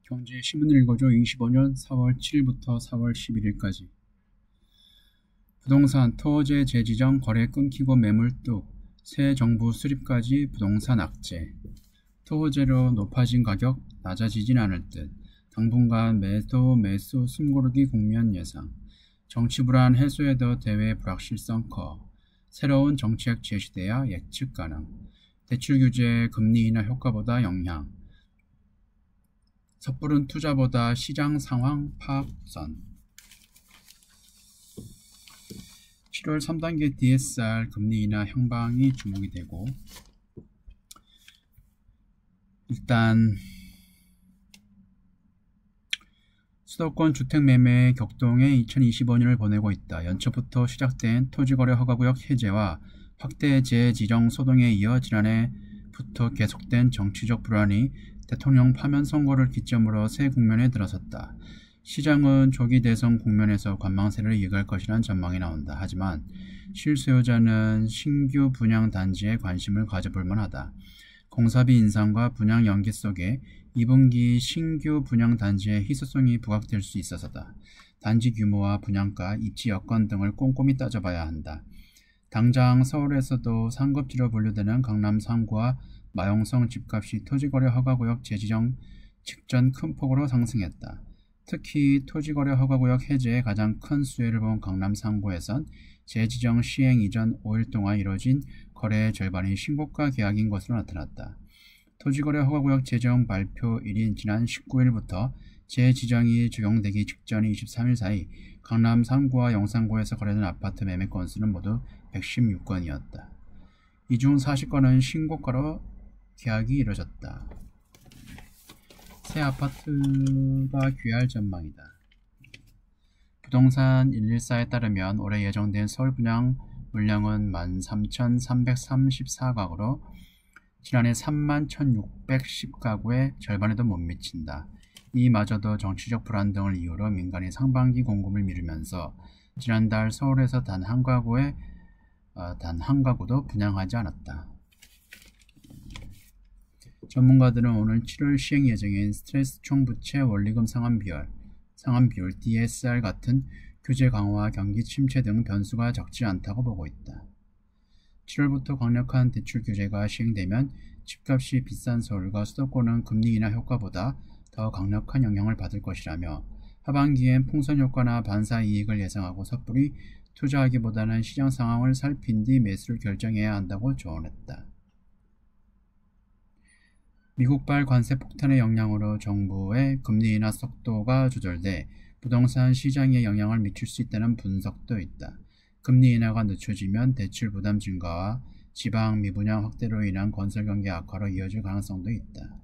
경제신문을 읽어줘. 25년 4월 7일부터 4월 11일까지. 부동산, 토지 재지정, 거래 끊기고 매물 뚝, 새 정부 수립까지 부동산 악재. 토지로 높아진 가격, 낮아지진 않을 듯. 당분간 매수 숨고르기 국면 예상. 정치 불안 해소에도 대외 불확실성 커. 새로운 정책 제시돼야 예측 가능. 대출 규제 금리 인하 효과보다 영향. 섣부른 투자보다 시장 상황 파악 우선. 7월 3단계 DSR 금리 인하 향방이 주목이 되고, 일단 수도권 주택매매 격동에 2025년을 보내고 있다. 연초부터 시작된 토지거래 허가구역 해제와 확대 재지정 소동에 이어 지난해부터 계속된 정치적 불안이 대통령 파면 선거를 기점으로 새 국면에 들어섰다. 시장은 조기 대선 국면에서 관망세를 이어갈 것이라는 전망이 나온다. 하지만 실수요자는 신규 분양 단지에 관심을 가져볼 만하다. 공사비 인상과 분양 연기 속에 2분기 신규 분양 단지의 희소성이 부각될 수 있어서다. 단지 규모와 분양가, 입지 여건 등을 꼼꼼히 따져봐야 한다. 당장 서울에서도 상급지로 분류되는 강남 3구와 마용성 집값이 토지거래 허가구역 재지정 직전 큰 폭으로 상승했다. 특히 토지거래 허가구역 해제에 가장 큰 수혜를 본 강남 3구에선 재지정 시행 이전 5일 동안 이뤄진 거래의 절반이 신고가 계약인 것으로 나타났다. 토지거래 허가구역 재정 발표일인 지난 19일부터 재지정이 적용되기 직전인 23일 사이 강남 3구와 영산구에서 거래된 아파트 매매 건수는 모두 116건이었다. 이 중 40건은 신고가로 계약이 이뤄졌다. 새 아파트가 귀할 전망이다. 부동산 114에 따르면 올해 예정된 서울 분양 물량은 13,334가구로 지난해 31,610가구의 절반에도 못 미친다. 이마저도 정치적 불안 등을 이유로 민간이 상반기 공급을 미루면서 지난달 서울에서 단 한 가구도 분양하지 않았다. 전문가들은 오늘 7월 시행 예정인 스트레스 총부채 원리금 상환 비율 DSR 같은 규제 강화, 경기 침체 등 변수가 적지 않다고 보고 있다. 7월부터 강력한 대출 규제가 시행되면 집값이 비싼 서울과 수도권은 금리 인하 효과보다 더 강력한 영향을 받을 것이라며 하반기엔 풍선 효과나 반사 이익을 예상하고 섣불리 투자하기보다는 시장 상황을 살핀 뒤 매수를 결정해야 한다고 조언했다. 미국발 관세 폭탄의 영향으로 정부의 금리 인하 속도가 조절돼 부동산 시장에 영향을 미칠 수 있다는 분석도 있다. 금리 인하가 늦춰지면 대출 부담 증가와 지방 미분양 확대로 인한 건설 경기 악화로 이어질 가능성도 있다.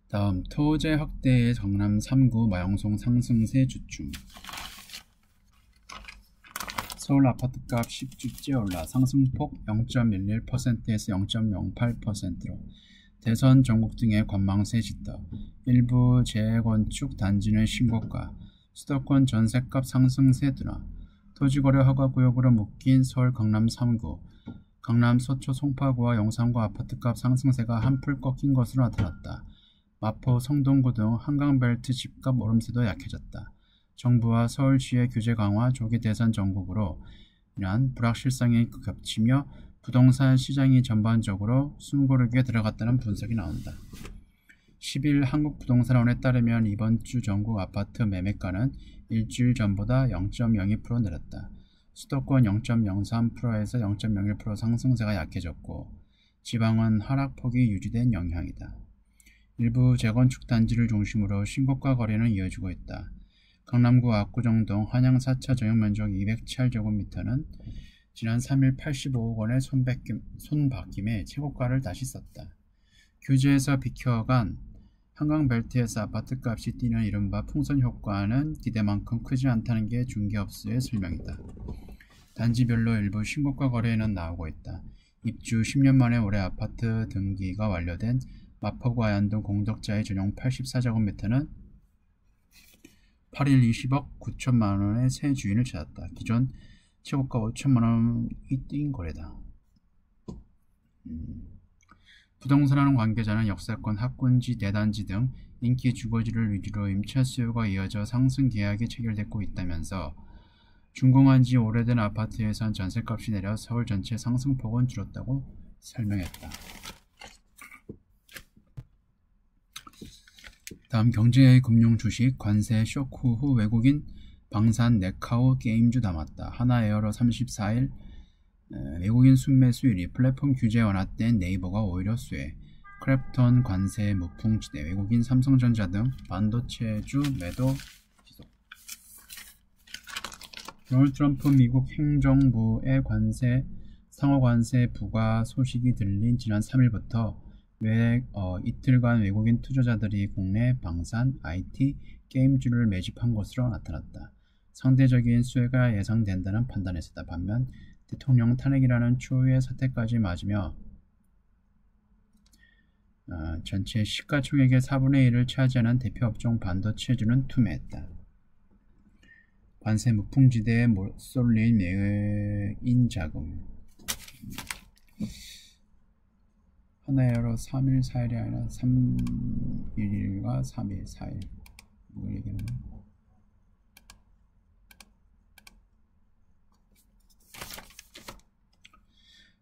다음, 토지 확대의 강남 3구 마용성 상승세 주춤. 서울 아파트값 10주째 올라 상승폭 0.11%에서 0.08%로 대선 전국 등의 관망세 짙어 일부 재건축 단지는 신고가, 수도권 전셋값 상승세 둔화, 토지거래 허가구역으로 묶인 서울 강남 3구, 강남 서초 송파구와 용산구 아파트값 상승세가 한풀 꺾인 것으로 나타났다. 마포, 성동구 등 한강벨트 집값 오름세도 약해졌다. 정부와 서울시의 규제 강화, 조기 대선 전국으로 인한 불확실성이 겹치며 부동산 시장이 전반적으로 숨고르기에 들어갔다는 분석이 나온다. 10일 한국부동산원에 따르면 이번 주 전국 아파트 매매가는 일주일 전보다 0.02% 내렸다. 수도권 0.03%에서 0.01% 상승세가 약해졌고 지방은 하락폭이 유지된 영향이다. 일부 재건축 단지를 중심으로 신고가 거래는 이어지고 있다. 강남구 압구정동 한양 4차 전용면적 207제곱미터는 지난 3일 85억 원의 손바뀜에 최고가를 다시 썼다. 규제에서 비켜간 한강벨트에서 아파트값이 뛰는 이른바 풍선 효과는 기대만큼 크지 않다는 게 중개업소의 설명이다. 단지별로 일부 신고가 거래는 나오고 있다. 입주 10년 만에 올해 아파트 등기가 완료된 마포구 아현동 공덕자의 전용 84제곱미터는 8일 20억 9천만원의 새 주인을 찾았다. 기존 최고가 5천만원이 뛴 거래다. 부동산하는 관계자는 역세권, 학군지, 대단지 등 인기 주거지를 위주로 임차 수요가 이어져 상승 계약이 체결되고 있다면서 준공한 지 오래된 아파트에선 전셋값이 내려 서울 전체 상승폭은 줄었다고 설명했다. 다음 경제 금융 주식 관세 쇼크 후 외국인 방산 네카오 게임주 담았다. 하나에어로 34일 외국인 순매수율이 플랫폼 규제 완화된 네이버가 오히려 쇠. 크랩톤 관세 무풍지대 외국인 삼성전자 등 반도체주 매도 지속. 도널드 트럼프 미국 행정부의 상호관세 부과 소식이 들린 지난 3일부터 이틀간 외국인 투자자들이 국내 방산, IT, 게임주를 매집한 것으로 나타났다. 상대적인 수혜가 예상된다는 판단에서다. 반면 대통령 탄핵이라는 초유의 사태까지 맞으며 전체 시가총액의 4분의 1을 차지하는 대표 업종 반도체주는 투매했다. 관세 무풍지대에 쏠린 외인 자금. 하나에어로 3일, 4일이 아니라 3일과 3일, 4일. 뭐 얘기하는 거야?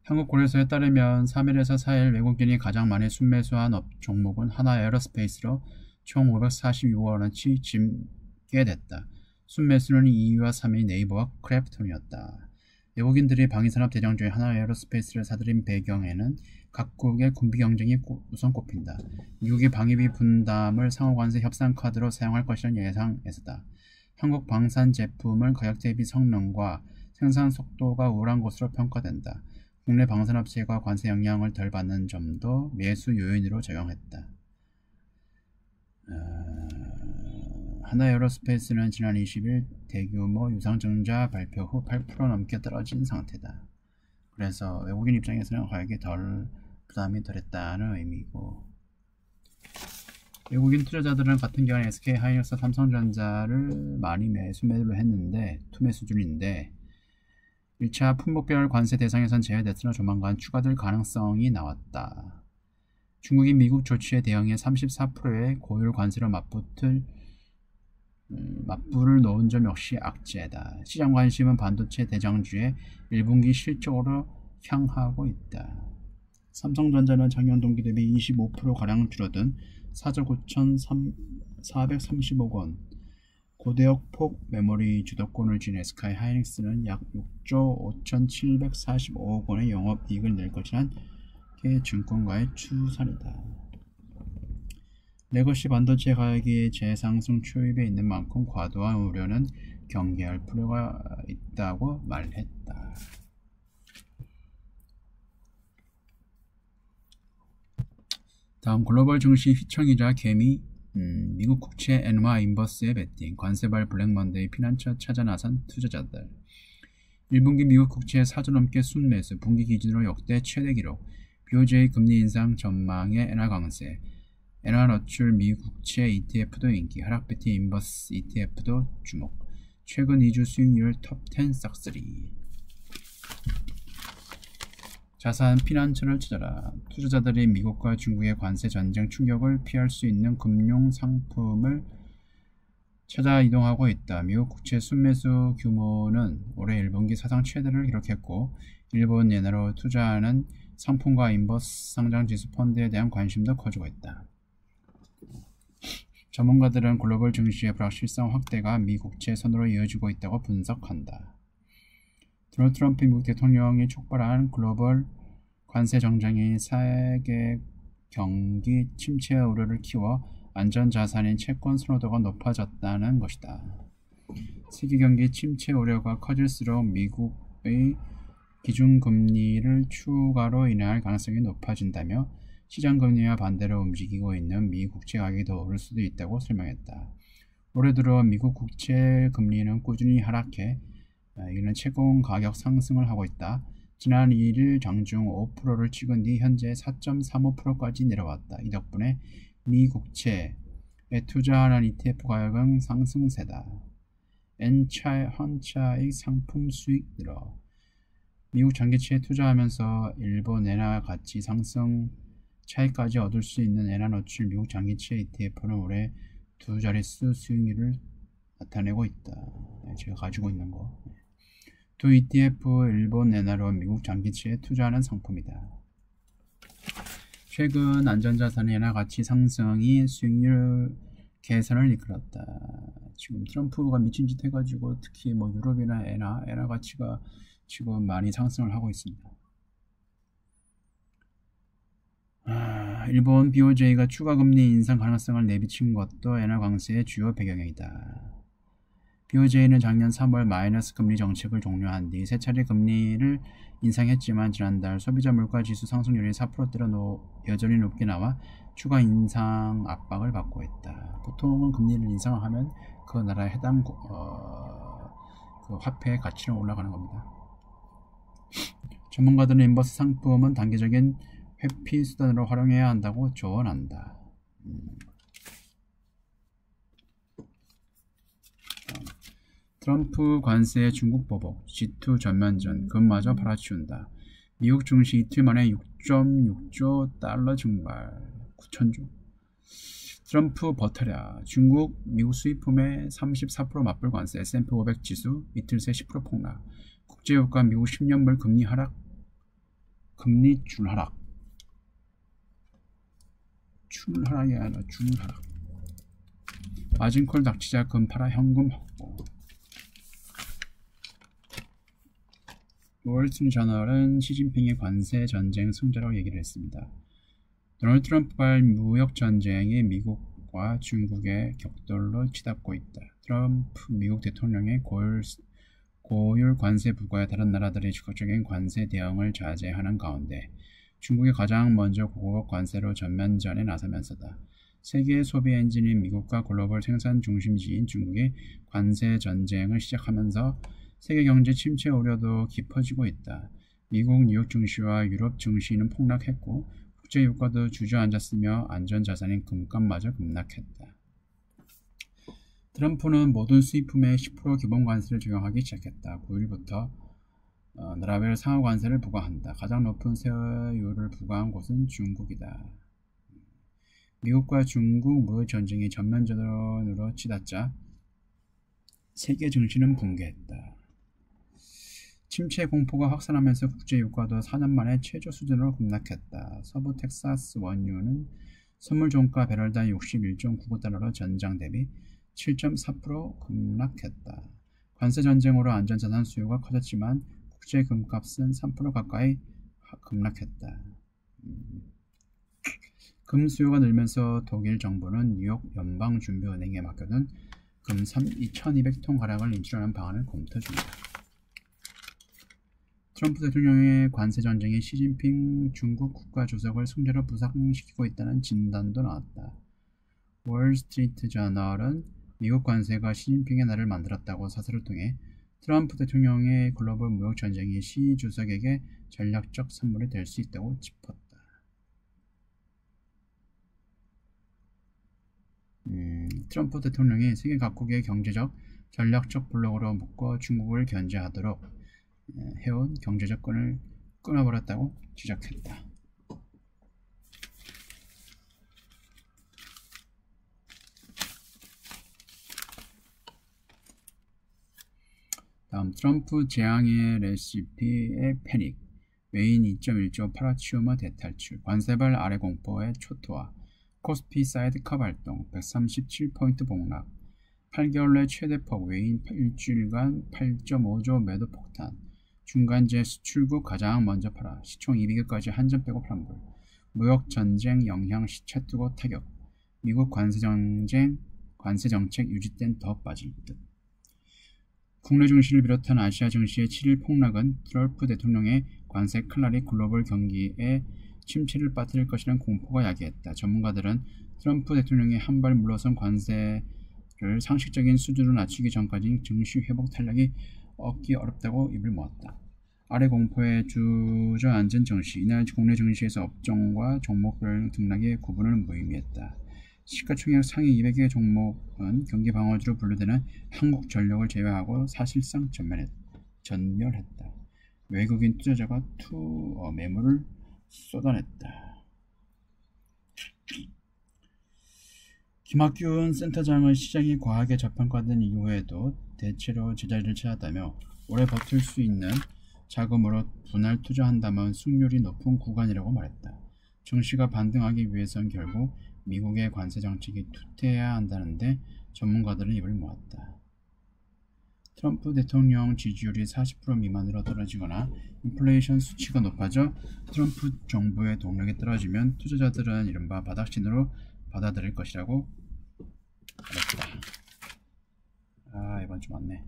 한국고려소에 따르면 3일에서 4일 외국인이 가장 많이 순매수한 종목은 하나에어로스페이스로 총 546억원어치 집계됐다. 순매수는 2위와 3위 네이버와 크래프톤이었다. 외국인들이 방위산업 대장 중에 하나에어로스페이스를 사들인 배경에는 각국의 군비 경쟁이 우선 꼽힌다. 미국이 방위비 분담을 상호관세 협상 카드로 사용할 것이라는 예상에서다. 한국 방산 제품은 가격 대비 성능과 생산 속도가 우월한 것으로 평가된다. 국내 방산업체가 관세 영향을 덜 받는 점도 매수 요인으로 작용했다. 하나에어로스페이스는 지난 20일 대규모 유상증자 발표 후 8% 넘게 떨어진 상태다. 그래서 외국인 입장에서는 가격이 부담이 덜했다는 의미고, 외국인 투자자들은 같은 기간 SK하이닉스, 삼성전자를 많이 매수매도를 했는데 투매 수준인데 1차 품목별 관세 대상에선 제외됐으나 조만간 추가될 가능성이 나왔다. 중국이 미국 조치에 대응해 34%의 고율 관세로 맞불을 놓은 점 역시 악재다. 시장 관심은 반도체 대장주의 1분기 실적으로 향하고 있다. 삼성전자는 작년 동기 대비 25%가량 줄어든 4조 9,430억원 고대역 폭 메모리 주도권을 쥔 SK하이닉스는 약 6조 5,745억원의 영업이익을 낼 것이란 게 증권가의 추산이다. 레거시 반도체 가격이 재상승 초입에 있는 만큼 과도한 우려는 경계할 필요가 있다고 말했다. 다음 글로벌 증시 휘청이자 개미. 미국 국채 엔화 인버스에 베팅, 관세발 블랙먼데이 피난처 찾아 나선 투자자들. 1분기 미국 국채 4조 넘게 순매수, 분기 기준으로 역대 최대 기록. BOJ 금리 인상 전망의 엔화 강세, 엔화 너출 미국 국채 ETF도 인기, 하락 베팅 인버스 ETF도 주목. 최근 2주 수익률 톱10 싹쓸이. 자산 피난처를 찾아라. 투자자들이 미국과 중국의 관세 전쟁 충격을 피할 수 있는 금융 상품을 찾아 이동하고 있다. 미국 국채 순매수 규모는 올해 1분기 사상 최대를 기록했고, 일본 엔화로 투자하는 상품과 인버스 상장지수 펀드에 대한 관심도 커지고 있다. 전문가들은 글로벌 증시의 불확실성 확대가 미 국채 선으로 이어지고 있다고 분석한다. 도널드 트럼프 미국 대통령이 촉발한 글로벌 관세 정쟁이 세계 경기 침체 우려를 키워 안전자산인 채권 선호도가 높아졌다는 것이다. 세계 경기 침체 우려가 커질수록 미국의 기준금리를 추가로 인하할 가능성이 높아진다며 시장금리와 반대로 움직이고 있는 미 국채 가격이 더 오를 수도 있다고 설명했다. 올해 들어 미국 국채 금리는 꾸준히 하락해 이는 채권 가격 상승을 하고 있다. 지난 2일 장중 5%를 찍은 뒤 현재 4.35%까지 내려왔다. 이 덕분에 미 국채에 투자하는 ETF 가격은 상승세다. 헌차익 상품 수익 늘어. 미국 장기채에 투자하면서 일본 엔화 가치 상승 차익까지 얻을 수 있는 엔화 노출 미국 장기채 ETF는 올해 두 자릿수 수익률을 나타내고 있다. 네, 제가 가지고 있는 거. 두 ETF 일본 엔화로 미국 장기채에 투자하는 상품이다. 최근 안전자산의 엔화 가치 상승이 수익률 개선을 이끌었다. 지금 트럼프가 미친 짓 해가지고 특히 뭐 유럽이나 엔화 가치가 지금 많이 상승을 하고 있습니다. 일본 BOJ가 추가 금리 인상 가능성을 내비친 것도 엔화 강세의 주요 배경이다. BOJ는 작년 3월 마이너스 금리 정책을 종료한 뒤 세 차례 금리를 인상했지만 지난달 소비자 물가 지수 상승률이 4%대로 여전히 높게 나와 추가 인상 압박을 받고 있다. 보통은 금리를 인상하면 그 나라의 해당 그 화폐의 가치는 올라가는 겁니다. 전문가들은 인버스 상품은 단기적인 회피 수단으로 활용해야 한다고 조언한다. 트럼프 관세의 중국 보복, G2 전면전, 금마저 팔아치운다. 미국 증시 이틀 만에 6.6조 달러 증발, 9천조. 트럼프 버터랴, 중국, 미국 수입품에 34% 맞불 관세, S&P 500 지수 이틀 새 10% 폭락, 국제유가 미국 10년물 금리 하락, 금리 줄하락. 줄하락이 아니라 줄하락. 마진콜 닥치자 금 팔아 현금 확보. 월스트리트저널은 시진핑의 관세 전쟁 승자라고 얘기를 했습니다. 도널드 트럼프발 무역 전쟁이 미국과 중국의 격돌로 치닫고 있다. 트럼프 미국 대통령의 고율 관세 부과에 다른 나라들이 적극적인 관세 대응을 자제하는 가운데 중국이 가장 먼저 고급 관세로 전면전에 나서면서다. 세계 소비 엔진인 미국과 글로벌 생산 중심지인 중국이 관세 전쟁을 시작하면서 세계 경제 침체 우려도 깊어지고 있다. 미국 뉴욕 증시와 유럽 증시는 폭락했고 국제 유가도 주저앉았으며 안전자산인 금값마저 급락했다. 트럼프는 모든 수입품에 10% 기본 관세를 적용하기 시작했다. 9일부터 나라별 상하 관세를 부과한다. 가장 높은 세율을 부과한 곳은 중국이다. 미국과 중국 무역 전쟁이 전면전으로 치닫자 세계 증시는 붕괴했다. 침체 공포가 확산하면서 국제 유가도 4년 만에 최저 수준으로 급락했다. 서부 텍사스 원유는 선물 종가 배럴당 61.99달러로 전장 대비 7.4% 급락했다. 관세 전쟁으로 안전자산 수요가 커졌지만 국제 금값은 3% 가까이 급락했다. 금 수요가 늘면서 독일 정부는 뉴욕 연방준비은행에 맡겨둔 금 2,200톤 가량을 인출하는 방안을 검토 중이다. 트럼프 대통령의 관세 전쟁이 시진핑 중국 국가주석을 승자로 부상시키고 있다는 진단도 나왔다. 월스트리트저널은 미국 관세가 시진핑의 날을 만들었다고 사설을 통해 트럼프 대통령의 글로벌 무역 전쟁이 시 주석에게 전략적 선물이 될 수 있다고 짚었다. 트럼프 대통령이 세계 각국의 경제적, 전략적 블록으로 묶어 중국을 견제하도록 해온 경제적 끈을 끊어버렸다고 지적했다. 다음 트럼프 재앙의 레시피의 패닉, 외인 2.1조 팔아치우며 대탈출, 관세발 아래 공포의 초토화, 코스피 사이드카 발동, 137포인트 폭락, 8개월 내 최대폭, 외인 일주일간 8.5조 매도 폭탄, 중간재 수출국 가장 먼저 팔아, 시총 200여까지 한전 빼고 환불, 무역 전쟁 영향 시차 뜨고 타격, 미국 관세 정책 유지된 더 빠질 듯. 국내 증시를 비롯한 아시아 증시의 7일 폭락은 트럼프 대통령의 관세 칼날이 글로벌 경기에 침체를 빠뜨릴 것이라는 공포가 야기했다. 전문가들은 트럼프 대통령이 한 발 물러선 관세를 상식적인 수준으로 낮추기 전까지 증시 회복 탄력이 얻기 어렵다고 입을 모았다. 아래 공포에 주저앉은 증시, 이날 국내 증시에서 업종과 종목별 등락의 구분을 무의미했다. 시가총액 상위 200개 종목은 경기 방어주로 분류되는 한국전력을 제외하고 사실상 전멸했다. 외국인 투자자가 매물을 쏟아냈다. 김학균 센터장은 시장이 과하게 저평가된 이후에도 대체로 제자리를 찾았다며 오래 버틸 수 있는 자금으로 분할 투자한다면 수익률이 높은 구간이라고 말했다. 증시가 반등하기 위해선 결국 미국의 관세 정책이 투태해야 한다는데 전문가들은 입을 모았다. 트럼프 대통령 지지율이 40% 미만으로 떨어지거나 인플레이션 수치가 높아져 트럼프 정부의 동력이 떨어지면 투자자들은 이른바 바닥신호로 받아들일 것이라고 말했다. 이번 주 맞네.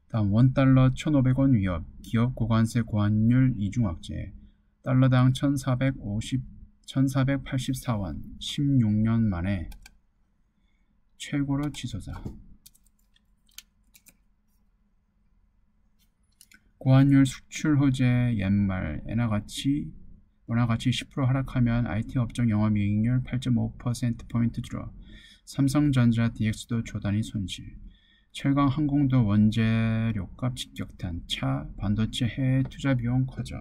다음 원달러 1,500원 위협, 기업 고관세 고환율 이중 악재, 달러당 1,484원, 16년 만에 최고로 치솟아. 고환율 수출 호재 연말 엔화가치 10% 하락하면 IT 업종 영업이익률 8.5%포인트 줄어. 삼성전자 DX도 조단위 손실. 철강 항공도 원재료값 직격탄. 차 반도체 해외 투자 비용 커져.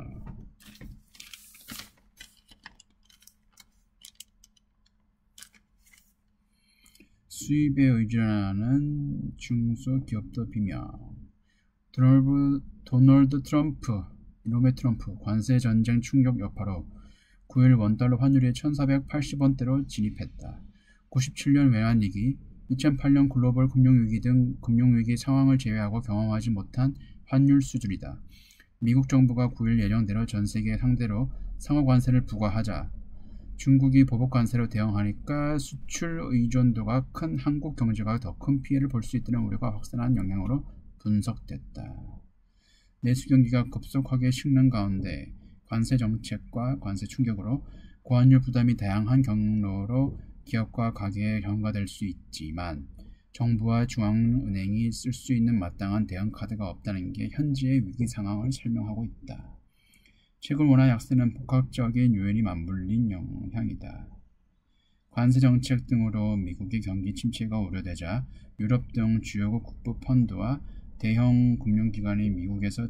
수입에 의존하는 중소기업도 비명. 도널드 트럼프, 이놈의 트럼프 관세 전쟁 충격 여파로 9일 원달러 환율이 1,480원대로 진입했다. 97년 외환위기, 2008년 글로벌 금융위기 등 금융위기 상황을 제외하고 경험하지 못한 환율 수준이다. 미국 정부가 9일 예정대로 전세계 상대로 상호관세를 부과하자 중국이 보복관세로 대응하니까 수출 의존도가 큰 한국 경제가 더 큰 피해를 볼 수 있다는 우려가 확산한 영향으로 분석됐다. 내수 경기가 급속하게 식는 가운데 관세 정책과 관세 충격으로 고환율 부담이 다양한 경로로 기업과 가게에 전가될 수 있지만 정부와 중앙은행이 쓸 수 있는 마땅한 대응 카드가 없다는 게 현재의 위기 상황을 설명하고 있다. 최근 원화 약세는 복합적인 요인이 맞물린 영향이다. 관세 정책 등으로 미국의 경기 침체가 우려되자 유럽 등 주요국 국부 펀드와 대형 금융기관이 미국에서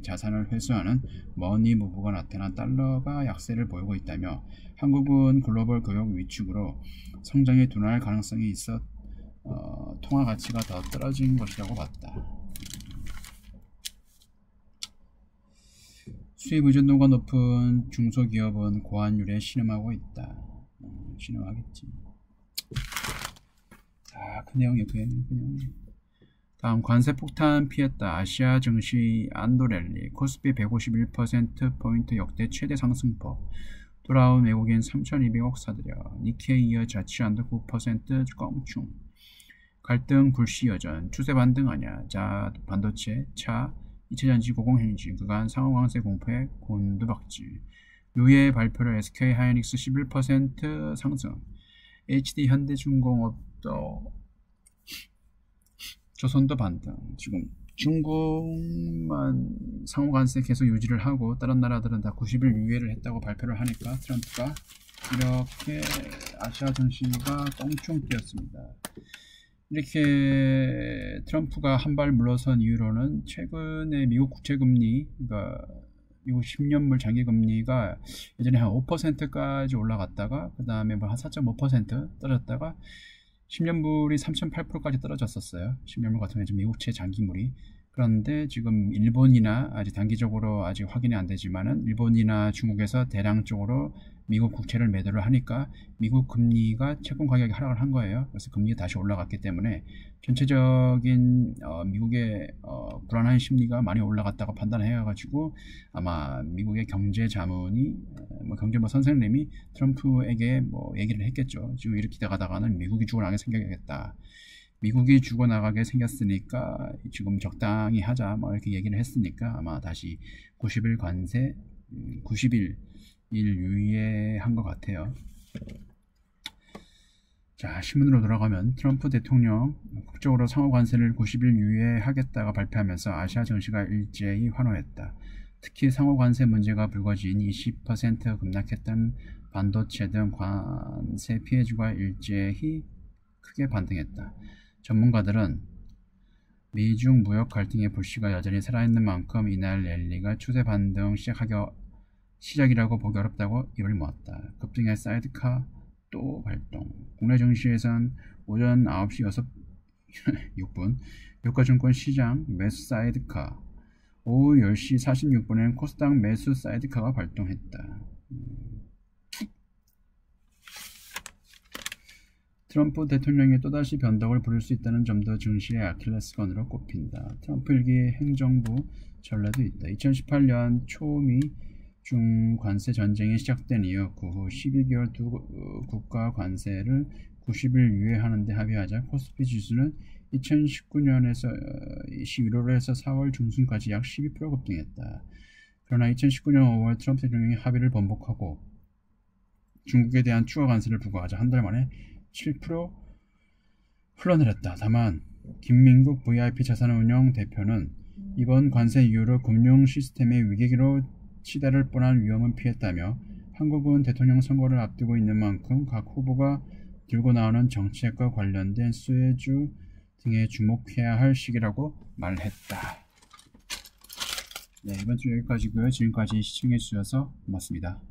자산을 회수하는 머니 무브가 나타나 달러가 약세를 보이고 있다며 한국은 글로벌 교역 위축으로 성장에 둔할 가능성이 있어 통화 가치가 더 떨어진 것이라고 봤다. 수입 의존도가 높은 중소기업은 고환율에 신음하고 있다. 신음하겠지. 그 내용이에요. 그 내용이. 다음 관세 폭탄 피했다. 아시아 증시 안도랠리. 코스피 151%포인트 역대 최대 상승폭. 돌아온 외국인 3,200억 사들여. 니케이 이어 자치란도 9% 껑충. 갈등 불씨 여전. 추세 반등하냐. 자 반도체, 차, 이체전지 고공행진 그간 상호관세 공포에 곤두박질. 유예 발표로 SK 하이닉스 11% 상승. HD 현대중공업도 조선도 반등. 지금 중국만 상호관세 계속 유지를 하고 다른 나라들은 다 90일 유예를 했다고 발표를 하니까 트럼프가 이렇게 아시아 증시가 껑충 뛰었습니다. 이렇게 트럼프가 한 발 물러선 이유로는 최근에 미국 국채금리, 그러니까 미국 10년물 장기금리가 예전에 한 5%까지 올라갔다가 그 다음에 한 4.5% 떨어졌다가 10년물이 3.8%까지 떨어졌었어요. 10년물 같은 경우에 미국채 장기물이. 그런데 지금 일본이나 아직 단기적으로 아직 확인이 안 되지만은 일본이나 중국에서 대량적으로 미국 국채를 매도를 하니까 미국 금리가 채권 가격이 하락을 한 거예요. 그래서 금리가 다시 올라갔기 때문에 전체적인 미국의 불안한 심리가 많이 올라갔다고 판단해가지고 아마 미국의 경제 자문이 경제 선생님이 트럼프에게 얘기를 했겠죠. 지금 이렇게 가다가는 미국이 죽어나게 생겨야겠다. 미국이 죽어나가게 생겼으니까 지금 적당히 하자 이렇게 얘기를 했으니까 아마 다시 90일 관세 90일 유예한 것 같아요. 자, 신문으로 돌아가면 트럼프 대통령 국적으로 상호관세를 90일 유예하겠다가 발표하면서 아시아 증시가 일제히 환호했다. 특히 상호관세 문제가 불거진 20% 급락했던 반도체 등 관세 피해주가 일제히 크게 반등했다. 전문가들은 미중 무역 갈등의 불씨가 여전히 살아있는 만큼 이날 랠리가 추세 반등 시작하기 시작이라고 보기 어렵다고 입을 모았다. 급등의 사이드카 또 발동. 국내 증시에선 오전 9시 6분 유가증권 시장 매수 사이드카, 오후 10시 46분엔 코스닥 매수 사이드카가 발동했다. 트럼프 대통령이 또다시 변덕을 부릴 수 있다는 점도 증시의 아킬레스건으로 꼽힌다. 트럼프 일기 행정부 전례도 있다. 2018년 초미 중 관세 전쟁이 시작된 이후 그 후 12개월 두 국가 관세를 90일 유예하는 데 합의하자 코스피 지수는 2019년에서 11월에서 4월 중순까지 약 12% 급등했다. 그러나 2019년 5월 트럼프 대통령이 합의를 번복하고 중국에 대한 추가 관세를 부과하자 한 달 만에 7% 흘러내렸다. 다만 김민국 VIP 자산운용 대표는 이번 관세 이후로 금융 시스템의 위기로 치달을 뻔한 위험은 피했다며 한국은 대통령 선거를 앞두고 있는 만큼 각 후보가 들고 나오는 정책과 관련된 수혜주 등에 주목해야 할 시기라고 말했다. 네, 이번 주 여기까지고요. 지금까지 시청해 주셔서 고맙습니다.